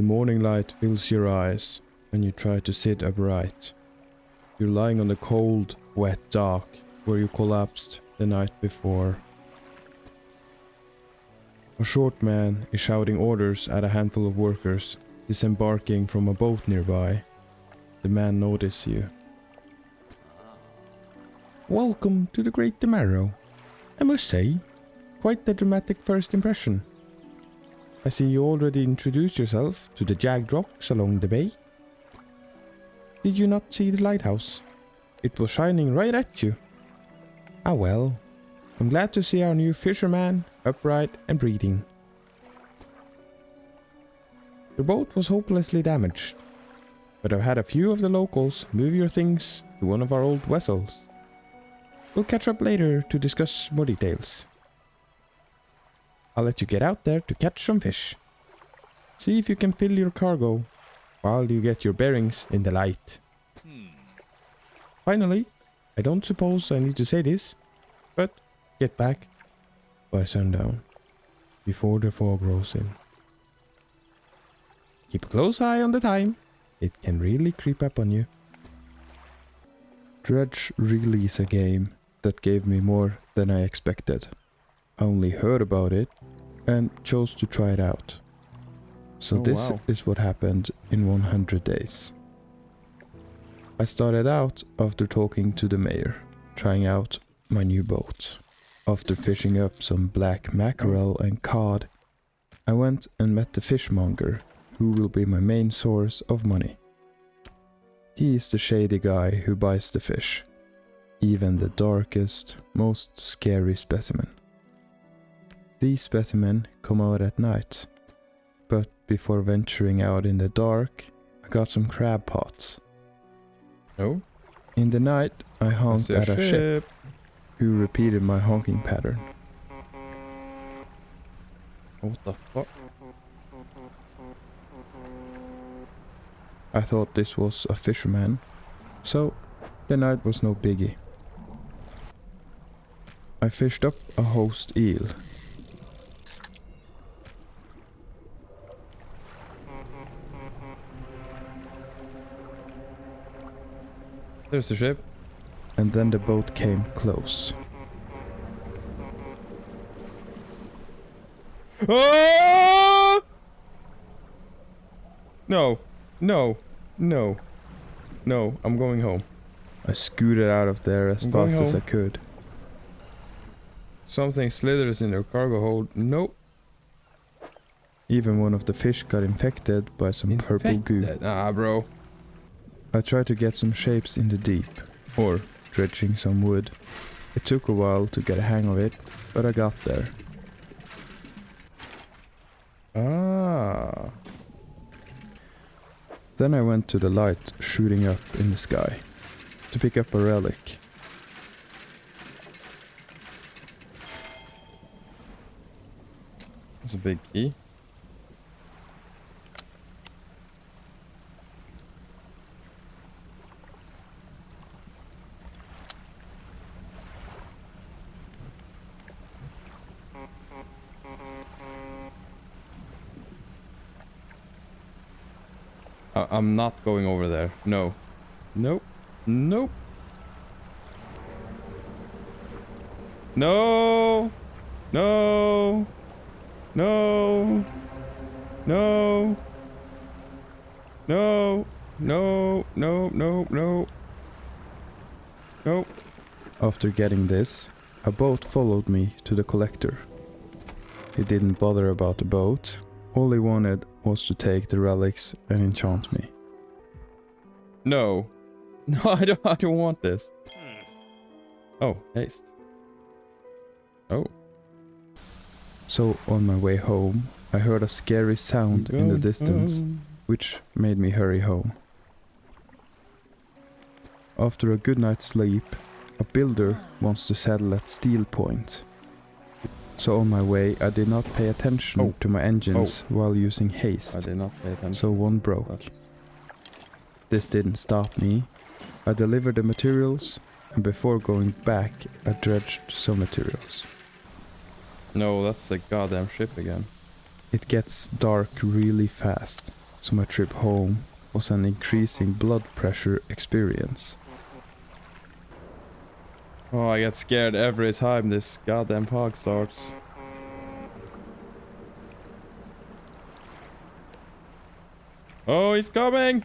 The morning light fills your eyes when you try to sit upright. You're lying on the cold, wet dock where you collapsed the night before. A short man is shouting orders at a handful of workers disembarking from a boat nearby. The man notices you. Welcome to the Great Tomorrow. I must say, quite the dramatic first impression. I see you already introduced yourself to the jagged rocks along the bay. Did you not see the lighthouse? It was shining right at you. Ah well, I'm glad to see our new fisherman upright and breathing. Your boat was hopelessly damaged, but I've had a few of the locals move your things to one of our old vessels. We'll catch up later to discuss more details. I'll let you get out there to catch some fish. See if you can fill your cargo while you get your bearings in the light. Finally, I don't suppose I need to say this, but get back by sundown, before the fog rolls in. Keep a close eye on the time. It can really creep up on you. Dredge really is a game that gave me more than I expected. I only heard about it and chose to try it out. So this is what happened in 100 days. I started out after talking to the mayor, trying out my new boat. After fishing up some black mackerel and cod, I went and met the fishmonger, who will be my main source of money. He is the shady guy who buys the fish, even the darkest, most scary specimen. These specimen come out at night, but before venturing out in the dark, I got some crab pots. Oh? In the night, I honked at a ship, who repeated my honking pattern. What the fuck? I thought this was a fisherman, so the night was no biggie. I fished up a host eel. There's the ship. And then the boat came close. Oh! No, no, no, no, I'm going home. I scooted out of there as fast as I could. Something slithers in their cargo hold. Nope. Even one of the fish got infected by some purple goo. Ah, bro. I tried to get some shapes in the deep, or dredging some wood. It took a while to get a hang of it, but I got there. Ah. Then I went to the light shooting up in the sky, to pick up a relic. That's a big key. I'm not going over there. No. Nope. Nope. No. No. No. No. No. No. No. No. No. Nope. After getting this, a boat followed me to the collector. He didn't bother about the boat. All he wanted was to take the relics and enchant me. No. No, I don't want this. Oh, haste. Oh. So on my way home, I heard a scary sound in the distance, which made me hurry home. After a good night's sleep, a builder wants to settle at Steel Point. So on my way, I did not pay attention to my engines while using haste. I did not pay attention. So one broke. This didn't stop me. I delivered the materials, and before going back, I dredged some materials. No, that's the goddamn ship again. It gets dark really fast, so my trip home was an increasing blood pressure experience. Oh, I get scared every time this goddamn fog starts. Oh, he's coming!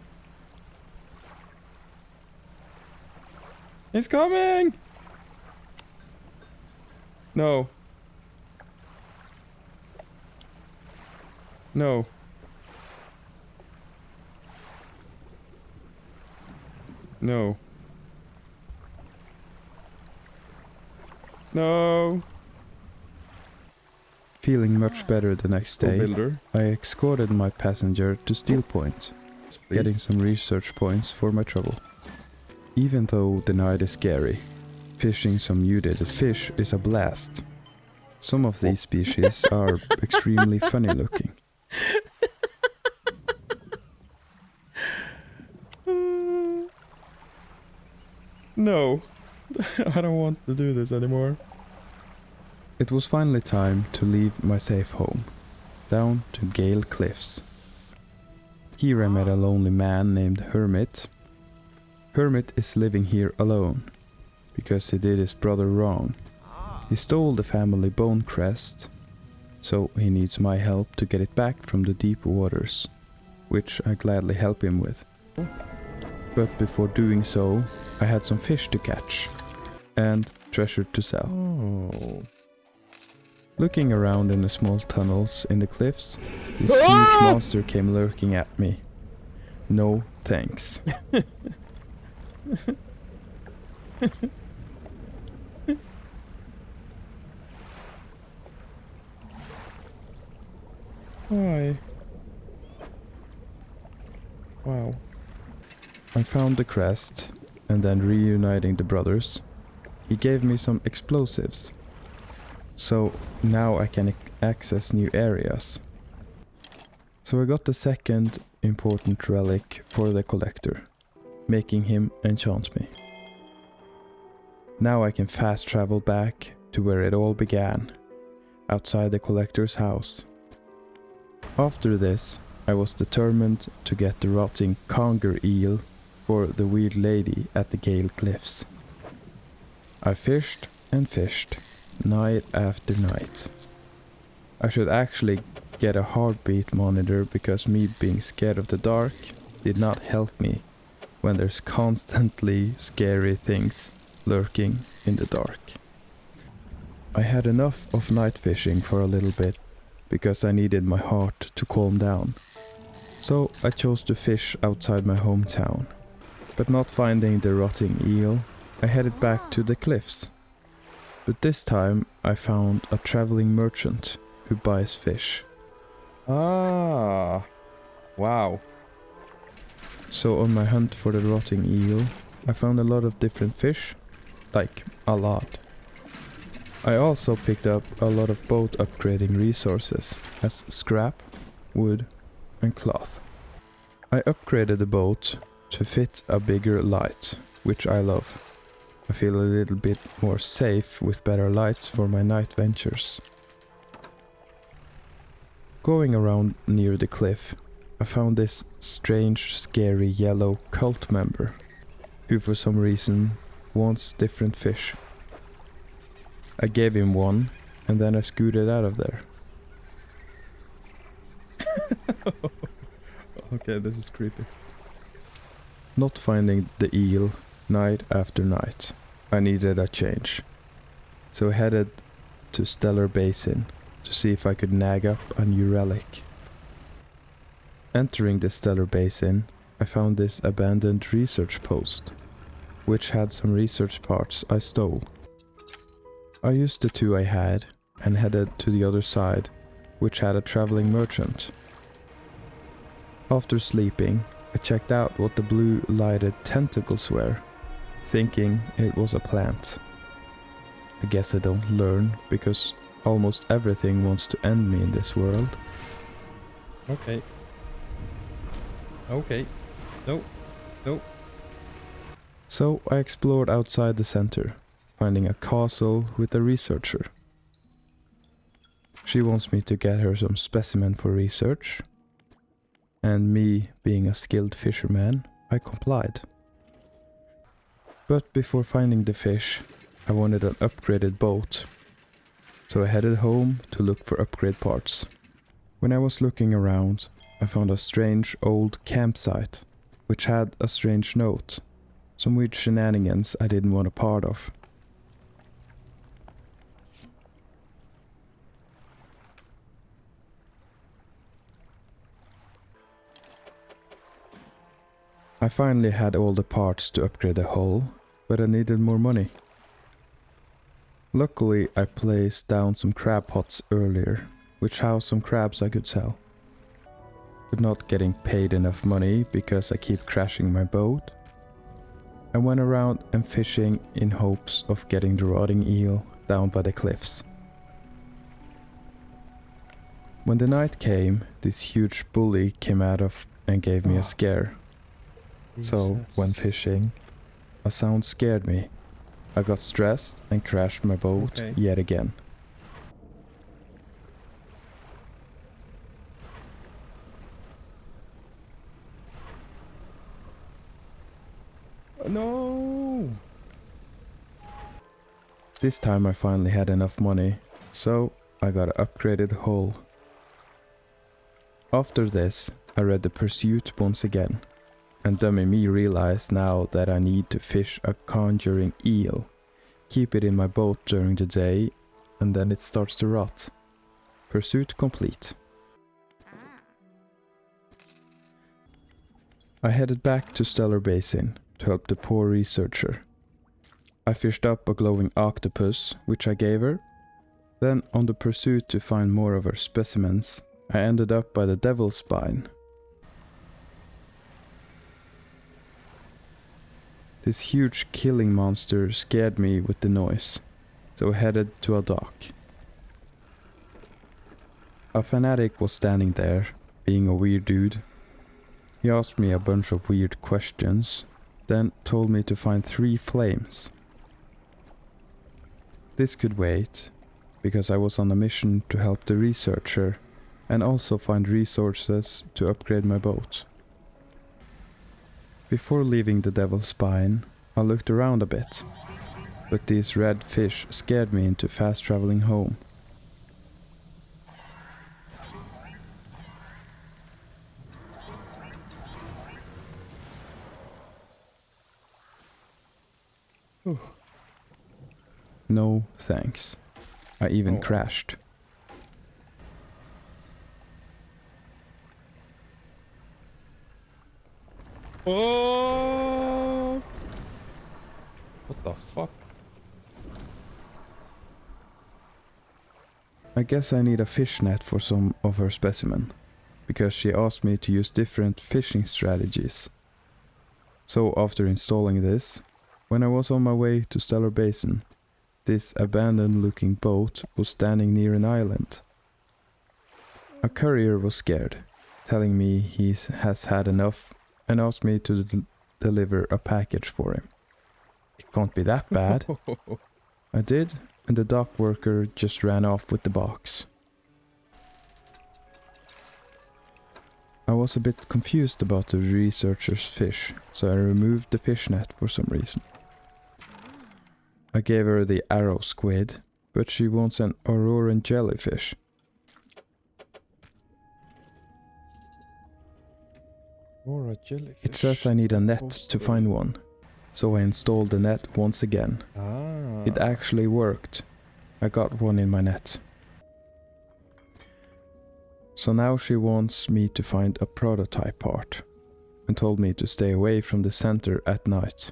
He's coming! No. No. No. No. Feeling much better the next day, I escorted my passenger to Steel Point, getting some research points for my trouble. Even though the night is scary, fishing some mutated fish is a blast. Some of these species are extremely funny looking. No, I don't want to do this anymore. It was finally time to leave my safe home, down to Gale Cliffs. Here I met a lonely man named Hermit. Hermit is living here alone, because he did his brother wrong. He stole the family bone crest, so he needs my help to get it back from the deep waters, which I gladly help him with. But before doing so, I had some fish to catch, and treasure to sell. Oh. Looking around in the small tunnels in the cliffs, this huge monster came lurking at me. No thanks. Why? Wow. I found the crest, and then reuniting the brothers, he gave me some explosives. So now I can access new areas. So I got the second important relic for the collector, making him enchant me. Now I can fast travel back to where it all began, outside the collector's house. After this, I was determined to get the rotting conger eel for the weird lady at the Gale Cliffs. I fished and fished, night after night. I should actually get a heartbeat monitor because me being scared of the dark did not help me when there's constantly scary things lurking in the dark. I had enough of night fishing for a little bit because I needed my heart to calm down. So I chose to fish outside my hometown. But not finding the rotting eel, I headed back to the cliffs. But this time I found a traveling merchant who buys fish. Ah, wow. So on my hunt for the rotting eel, I found a lot of different fish, like a lot. I also picked up a lot of boat upgrading resources as scrap, wood and cloth. I upgraded the boat to fit a bigger light, which I love. I feel a little bit more safe with better lights for my night ventures. Going around near the cliff, I found this strange, scary yellow cult member, who for some reason wants different fish. I gave him one, and then I scooted out of there. Okay, this is creepy. Not finding the eel night after night, I needed a change. So I headed to Stellar Basin to see if I could nag up a new relic. Entering the Stellar Basin, I found this abandoned research post, which had some research parts I stole. I used the two I had and headed to the other side, which had a traveling merchant. After sleeping, I checked out what the blue lighted tentacles were, thinking it was a plant. I guess I don't learn because almost everything wants to end me in this world. Okay. Okay. No. No. So I explored outside the center, finding a castle with a researcher. She wants me to get her some specimen for research. and me being a skilled fisherman, I complied. But before finding the fish, I wanted an upgraded boat, so I headed home to look for upgrade parts. When I was looking around, I found a strange old campsite, which had a strange note, some weird shenanigans I didn't want a part of. I finally had all the parts to upgrade the hull, but I needed more money. Luckily, I placed down some crab pots earlier, which housed some crabs I could sell. But not getting paid enough money because I keep crashing my boat, I went around and fishing in hopes of getting the rotting eel down by the cliffs. When the night came, this huge bully came out of and gave me a scare. So, when fishing, a sound scared me. I got stressed and crashed my boat yet again. No! This time I finally had enough money, so I got an upgraded hull. After this, I read The Pursuit once again, and dummy me realized now that I need to fish a conjuring eel, keep it in my boat during the day, and then it starts to rot. Pursuit complete. I headed back to Stellar Basin to help the poor researcher. I fished up a glowing octopus, which I gave her. Then, on the pursuit to find more of her specimens, I ended up by the Devil's Spine. This huge killing monster scared me with the noise, so I headed to a dock. A fanatic was standing there, being a weird dude. He asked me a bunch of weird questions, then told me to find 3 flames. This could wait, because I was on a mission to help the researcher and also find resources to upgrade my boat. Before leaving the Devil's Spine, I looked around a bit, but these red fish scared me into fast traveling home. No thanks. I even crashed. Oh! What the fuck? I guess I need a fish net for some of her specimen, because she asked me to use different fishing strategies. So after installing this, when I was on my way to Stellar Basin, this abandoned looking boat was standing near an island. A courier was scared, telling me he has had enough and asked me to deliver a package for him. It can't be that bad. I did, and the dock worker just ran off with the box. I was a bit confused about the researcher's fish, so I removed the fish net for some reason. I gave her the arrow squid, but she wants an auroran jellyfish. Or a jellyfish. It says I need a net to find one, so I installed the net once again. It actually worked. I got one in my net. So now she wants me to find a prototype part, and told me to stay away from the center at night.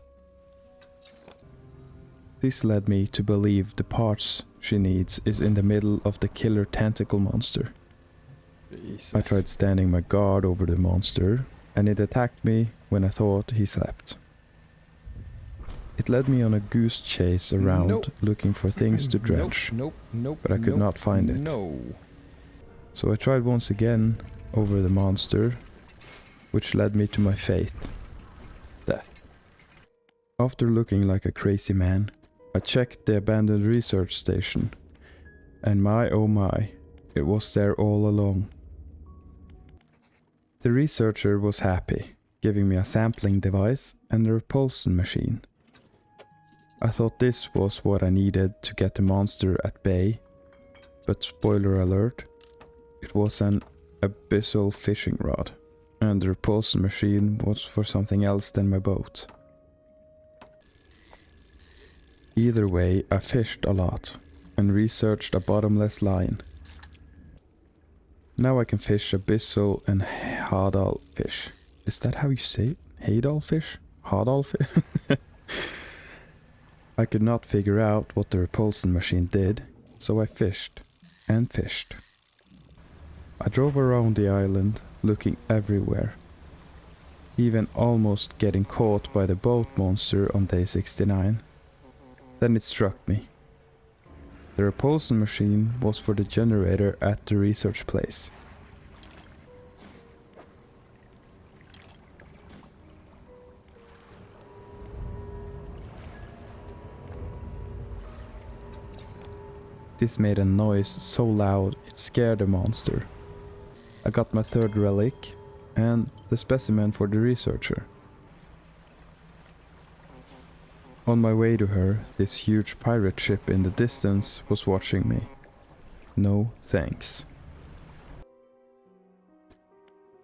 This led me to believe the parts she needs is in the middle of the killer tentacle monster. Jesus. I tried standing my guard over the monster, and it attacked me when I thought he slept. It led me on a goose chase around looking for things to dredge, but I could not find it. So I tried once again over the monster, which led me to my fate, death. After looking like a crazy man, I checked the abandoned research station, and my oh my, it was there all along. The researcher was happy, giving me a sampling device and a repulsion machine. I thought this was what I needed to get the monster at bay, but spoiler alert, it was an abyssal fishing rod, and the repulsion machine was for something else than my boat. Either way, I fished a lot and researched a bottomless line. Now I can fish abyssal and hadal fish. Is that how you say it? Hadal fish? Hadal fish? I could not figure out what the repulsion machine did, so I fished and fished. I drove around the island, looking everywhere, even almost getting caught by the boat monster on day 69. Then it struck me. The repulsion machine was for the generator at the research place. This made a noise so loud it scared the monster. I got my third relic and the specimen for the researcher. On my way to her, this huge pirate ship in the distance was watching me. No thanks.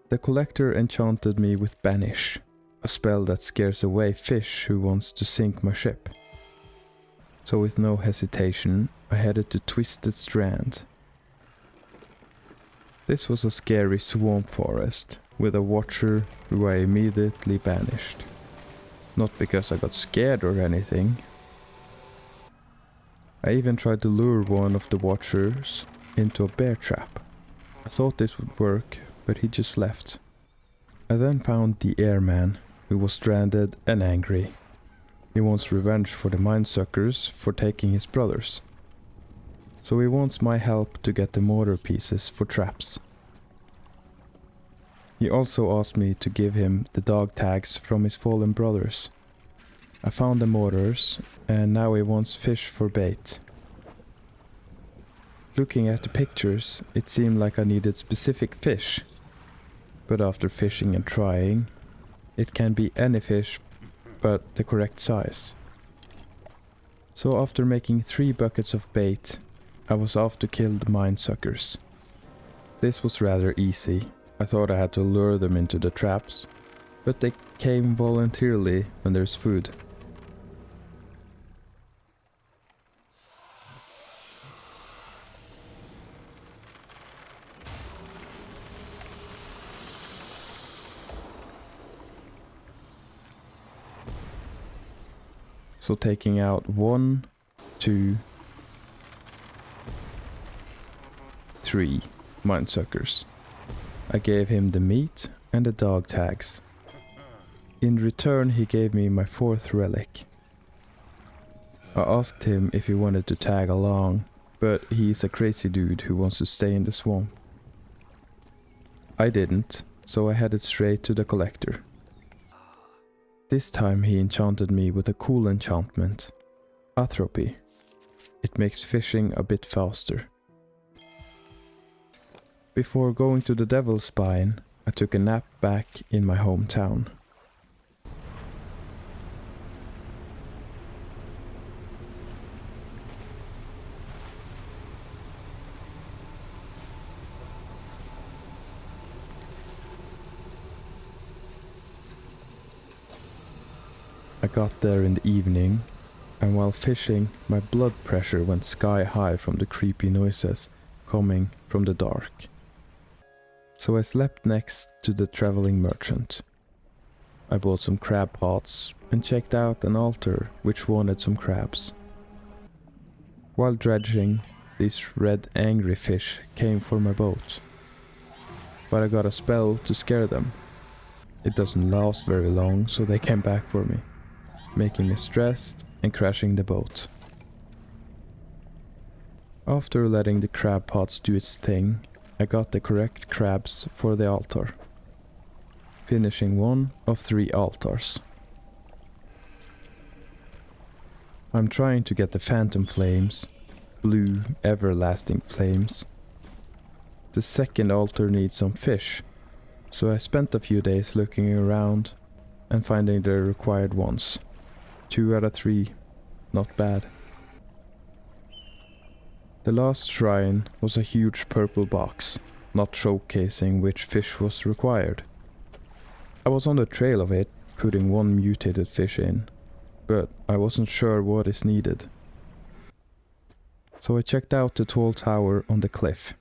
The collector enchanted me with Banish, a spell that scares away fish who wants to sink my ship. So with no hesitation, I headed to Twisted Strand. This was a scary swamp forest, with a watcher who I immediately banished. Not because I got scared or anything. I even tried to lure one of the watchers into a bear trap. I thought this would work, but he just left. I then found the airman, who was stranded and angry. He wants revenge for the minesuckers for taking his brothers. So he wants my help to get the mortar pieces for traps. He also asked me to give him the dog tags from his fallen brothers. I found the mortars, and now he wants fish for bait. Looking at the pictures, it seemed like I needed specific fish. But after fishing and trying, it can be any fish, but the correct size. So after making 3 buckets of bait, I was off to kill the minesuckers. This was rather easy. I thought I had to lure them into the traps, but they came voluntarily when there's food. So taking out 1, 2, 3 minesuckers. I gave him the meat and the dog tags. In return, he gave me my 4th relic. I asked him if he wanted to tag along, but he's a crazy dude who wants to stay in the swamp. I didn't, so I headed straight to the collector. This time he enchanted me with a cool enchantment, Atrophy. It makes fishing a bit faster. Before going to the Devil's Spine, I took a nap back in my hometown. I got there in the evening, and while fishing, my blood pressure went sky high from the creepy noises coming from the dark. So I slept next to the traveling merchant. I bought some crab pots and checked out an altar which wanted some crabs. While dredging, these red angry fish came for my boat. But I got a spell to scare them. It doesn't last very long, so they came back for me, making me stressed and crashing the boat. After letting the crab pots do its thing, I got the correct crabs for the altar, finishing 1 of 3 altars. I'm trying to get the phantom flames, blue everlasting flames. The second altar needs some fish, So I spent a few days looking around and finding the required ones. 2 out of 3, not bad. The last shrine was a huge purple box, not showcasing which fish was required. I was on the trail of it, putting 1 mutated fish in, but I wasn't sure what is needed. So I checked out the tall tower on the cliff.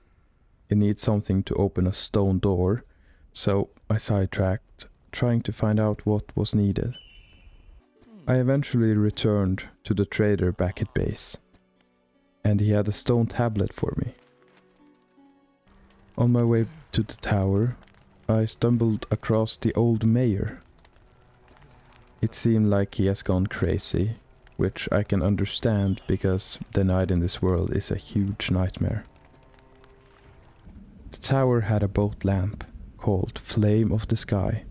It needs something to open a stone door, so I sidetracked, trying to find out what was needed. I eventually returned to the trader back at base, and he had a stone tablet for me. On my way to the tower, I stumbled across the old mayor. It seemed like he has gone crazy, which I can understand because the night in this world is a huge nightmare. The tower had a boat lamp called Flame of the Sky,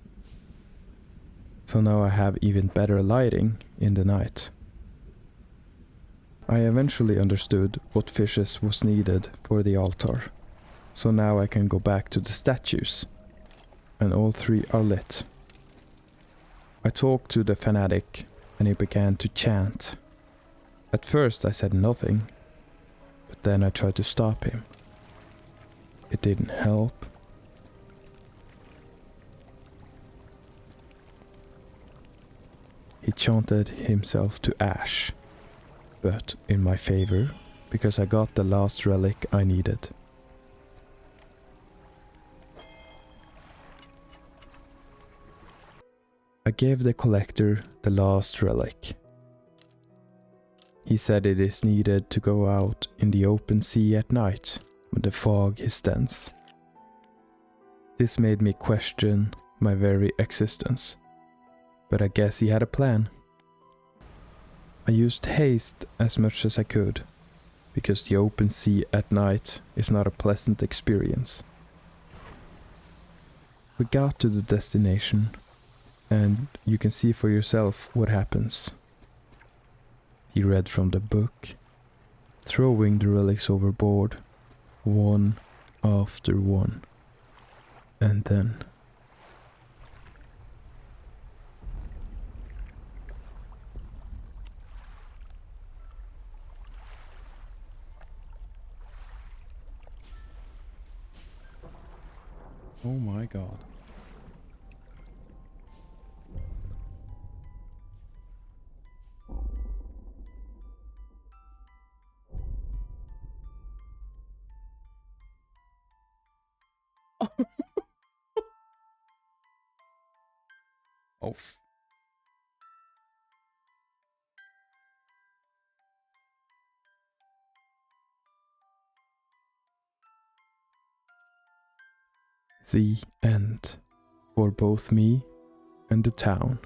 so now I have even better lighting in the night. I eventually understood what fishes was needed for the altar, so now I can go back to the statues, and all 3 are lit. I talked to the fanatic and he began to chant. At first I said nothing, but then I tried to stop him. It didn't help. He chanted himself to ash, but in my favor, because I got the last relic I needed. I gave the collector the last relic. He said it is needed to go out in the open sea at night when the fog is dense. This made me question my very existence, but I guess he had a plan. I used haste as much as I could, because the open sea at night is not a pleasant experience. We got to the destination, and you can see for yourself what happens. He read from the book, throwing the relics overboard, 1 after 1, and then... Oh my god. Oh The end for both me and the town.